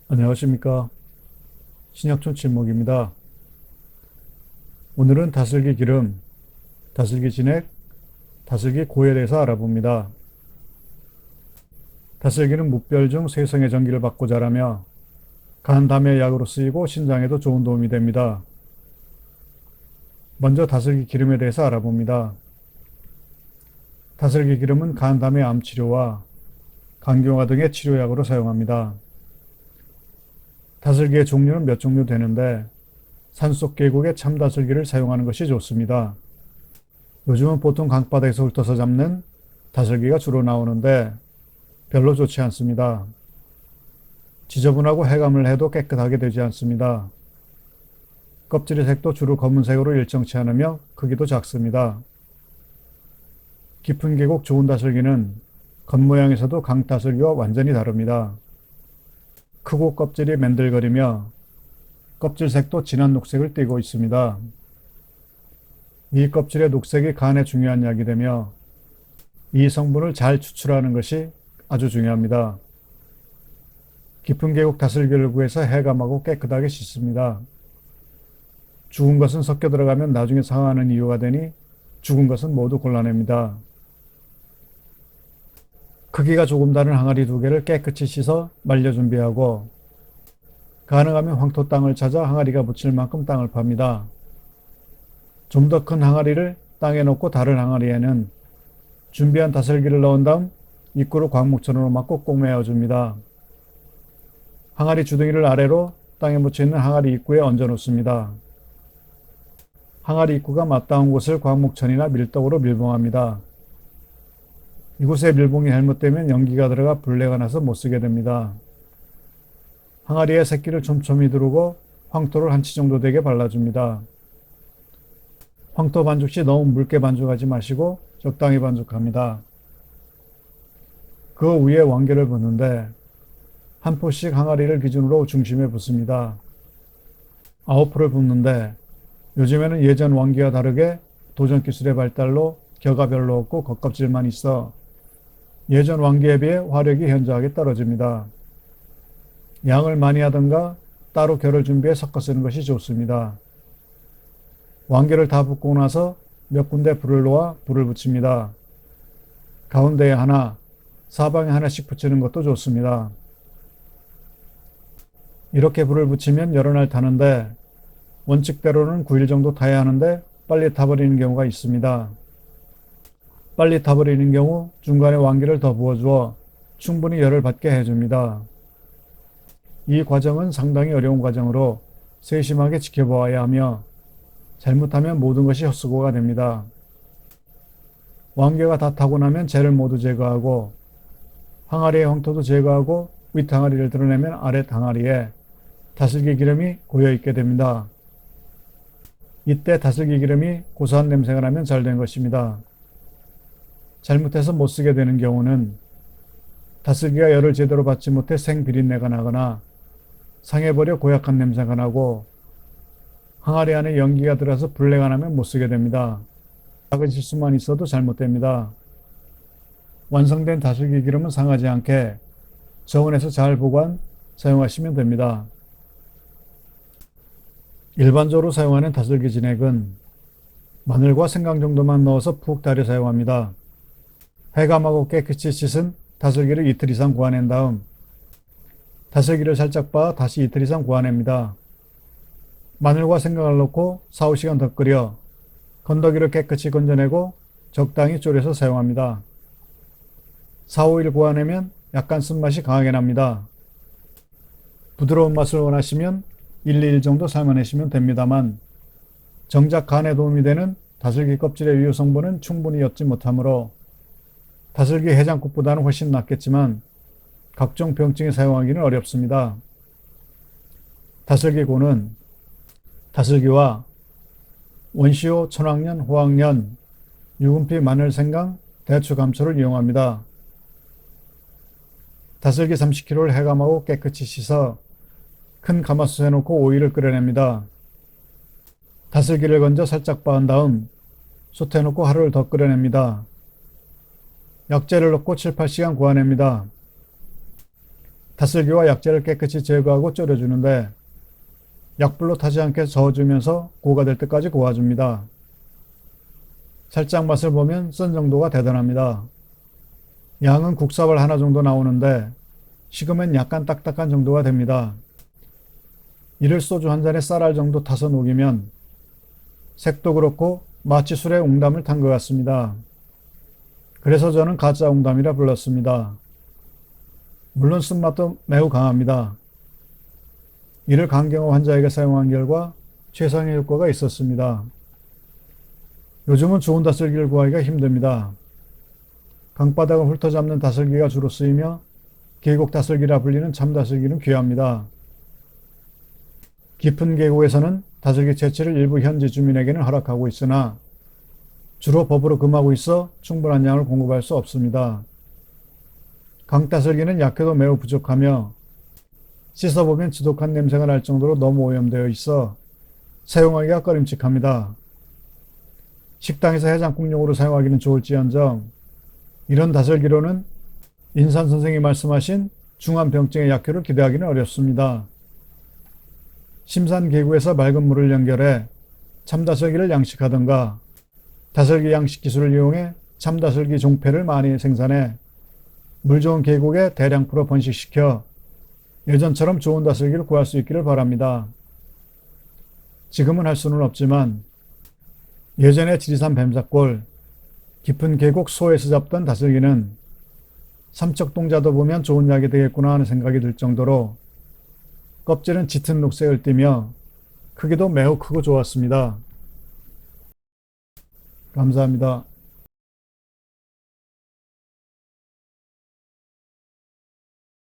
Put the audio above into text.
안녕하십니까. 신약촌 친목입니다. 오늘은 다슬기 기름, 다슬기 진액, 다슬기 고에 대해서 알아봅니다. 다슬기는 무별 중 세성의 전기를 받고 자라며 간 담의 약으로 쓰이고 신장에도 좋은 도움이 됩니다. 먼저 다슬기 기름에 대해서 알아봅니다. 다슬기 기름은 간 담의 암 치료와 간경화 등의 치료약으로 사용합니다. 다슬기의 종류는 몇 종류 되는데 산속 계곡의 참다슬기를 사용하는 것이 좋습니다. 요즘은 보통 강바다에서 훑어서 잡는 다슬기가 주로 나오는데 별로 좋지 않습니다. 지저분하고 해감을 해도 깨끗하게 되지 않습니다. 껍질의 색도 주로 검은색으로 일정치 않으며 크기도 작습니다. 깊은 계곡 좋은 다슬기는 겉모양에서도 강다슬기와 완전히 다릅니다. 크고 껍질이 맨들거리며 껍질 색도 진한 녹색을 띠고 있습니다. 이 껍질의 녹색이 간에 중요한 약이 되며 이 성분을 잘 추출하는 것이 아주 중요합니다. 깊은 계곡 다슬기를 구해서 해감하고 깨끗하게 씻습니다. 죽은 것은 섞여 들어가면 나중에 상하는 이유가 되니 죽은 것은 모두 골라냅니다. 크기가 조금 다른 항아리 2개를 깨끗이 씻어 말려 준비하고 가능하면 황토 땅을 찾아 항아리가 묻힐 만큼 땅을 팝니다. 좀 더 큰 항아리를 땅에 놓고 다른 항아리에는 준비한 다슬기를 넣은 다음 입구로 광목천으로 막고 꼭 메어줍니다. 항아리 주둥이를 아래로 땅에 묻혀있는 항아리 입구에 얹어 놓습니다. 항아리 입구가 맞닿은 곳을 광목천이나 밀떡으로 밀봉합니다. 이곳에 밀봉이 잘못되면 연기가 들어가 불내가 나서 못쓰게 됩니다. 항아리에 새끼를 촘촘히 두르고 황토를 한 치 정도 되게 발라줍니다. 황토 반죽 시 너무 묽게 반죽하지 마시고 적당히 반죽합니다. 그 위에 왕개를 붓는데 한 포씩 항아리를 기준으로 중심에 붓습니다. 9포를 붓는데 요즘에는 예전 왕기와 다르게 도전기술의 발달로 겨가 별로 없고 겉껍질만 있어 예전 왕기에 비해 화력이 현저하게 떨어집니다. 양을 많이 하든가 따로 겨를 준비해 섞어 쓰는 것이 좋습니다. 왕개를 다 붓고 나서 몇 군데 불을 놓아 불을 붙입니다. 가운데에 하나, 사방에 하나씩 붙이는 것도 좋습니다. 이렇게 불을 붙이면 여러 날 타는데 원칙대로는 9일 정도 타야 하는데 빨리 타버리는 경우가 있습니다. 빨리 타버리는 경우 중간에 왕개를 더 부어주어 충분히 열을 받게 해줍니다. 이 과정은 상당히 어려운 과정으로 세심하게 지켜보아야 하며 잘못하면 모든 것이 헛수고가 됩니다. 왕개가 다 타고 나면 재를 모두 제거하고 항아리의 황토도 제거하고 윗 항아리를 드러내면 아래 항아리에 다슬기 기름이 고여 있게 됩니다. 이때 다슬기 기름이 고소한 냄새가 나면 잘 된 것입니다. 잘못해서 못 쓰게 되는 경우는 다슬기가 열을 제대로 받지 못해 생비린내가 나거나 상해버려 고약한 냄새가 나고 항아리 안에 연기가 들어서 불내가 나면 못 쓰게 됩니다. 작은 실수만 있어도 잘못됩니다. 완성된 다슬기 기름은 상하지 않게 저온에서 잘 보관, 사용하시면 됩니다. 일반적으로 사용하는 다슬기 진액은 마늘과 생강 정도만 넣어서 푹 달여 사용합니다. 해감하고 깨끗이 씻은 다슬기를 이틀 이상 구워낸 다음 다슬기를 살짝 빻아 다시 이틀 이상 구워냅니다. 마늘과 생강을 넣고 4, 5시간 더 끓여 건더기를 깨끗이 건져내고 적당히 졸여서 사용합니다. 4, 5일 구워내면 약간 쓴맛이 강하게 납니다. 부드러운 맛을 원하시면 1, 2일 정도 삶아내시면 됩니다만 정작 간에 도움이 되는 다슬기 껍질의 유효 성분은 충분히 엿지 못하므로 다슬기 해장국보다는 훨씬 낫겠지만 각종 병증에 사용하기는 어렵습니다. 다슬기고는 다슬기와 원시효, 천황년, 호황년, 유분피, 마늘, 생강, 대추, 감초를 이용합니다. 다슬기 30kg를 해감하고 깨끗이 씻어 큰 가마솥에 넣고 오일을 끓여냅니다. 다슬기를 건져 살짝 빻은 다음 솥에 넣고 하루를 더 끓여냅니다. 약재를 넣고 7, 8시간 구워냅니다. 다슬기와 약재를 깨끗이 제거하고 졸여주는데 약불로 타지 않게 저어주면서 고가 될 때까지 고아줍니다. 살짝 맛을 보면 쓴 정도가 대단합니다. 양은 국사발 하나 정도 나오는데 식으면 약간 딱딱한 정도가 됩니다. 이를 소주 한 잔에 쌀알 정도 타서 녹이면 색도 그렇고 마치 술에 옹담을 탄 것 같습니다. 그래서 저는 가짜 옹담이라 불렀습니다. 물론 쓴맛도 매우 강합니다. 이를 간경화 환자에게 사용한 결과 최상의 효과가 있었습니다. 요즘은 좋은 다슬기를 구하기가 힘듭니다. 강바닥을 훑어잡는 다슬기가 주로 쓰이며 계곡 다슬기라 불리는 참 다슬기는 귀합니다. 깊은 계곡에서는 다슬기 채취를 일부 현지 주민에게는 허락하고 있으나 주로 법으로 금하고 있어 충분한 양을 공급할 수 없습니다. 강다슬기는 약효도 매우 부족하며 씻어보면 지독한 냄새가 날 정도로 너무 오염되어 있어 사용하기가 꺼림칙합니다. 식당에서 해장국용으로 사용하기는 좋을지언정 이런 다슬기로는 인산 선생이 말씀하신 중환병증의 약효를 기대하기는 어렵습니다. 심산계구에서 맑은 물을 연결해 참다슬기를 양식하던가 다슬기 양식 기술을 이용해 참다슬기 종패를 많이 생산해 물 좋은 계곡에 대량 풀어 번식시켜 예전처럼 좋은 다슬기를 구할 수 있기를 바랍니다. 지금은 할 수는 없지만 예전에 지리산 뱀사골, 깊은 계곡 소에서 잡던 다슬기는 삼척동자도 보면 좋은 약이 되겠구나 하는 생각이 들 정도로 껍질은 짙은 녹색을 띠며 크기도 매우 크고 좋았습니다. 감사합니다.